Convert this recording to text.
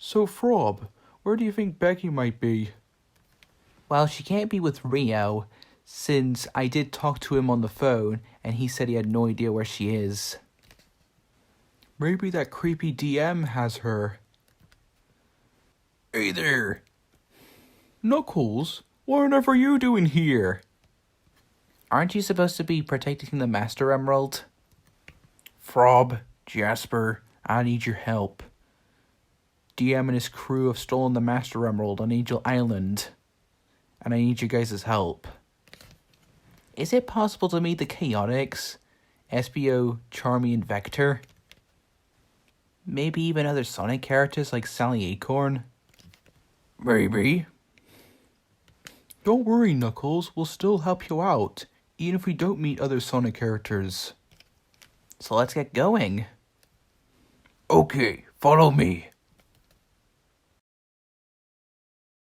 So, Frob, where do you think Bagi might be? Well, she can't be with Rio, since I did talk to him on the phone, and he said he had no idea where she is. Maybe that creepy DM has her. Hey there. Knuckles, what on earth are you doing here? Aren't you supposed to be protecting the Master Emerald? Frob, Jasper, I need your help. DM and his crew have stolen the Master Emerald on Angel Island, and I need you guys' help. Is it possible to meet the Chaotix, SBO, Charmy, and Vector? Maybe even other Sonic characters like Sally Acorn? Maybe. Don't worry, Knuckles, we'll still help you out, even if we don't meet other Sonic characters. So let's get going. Okay, follow me.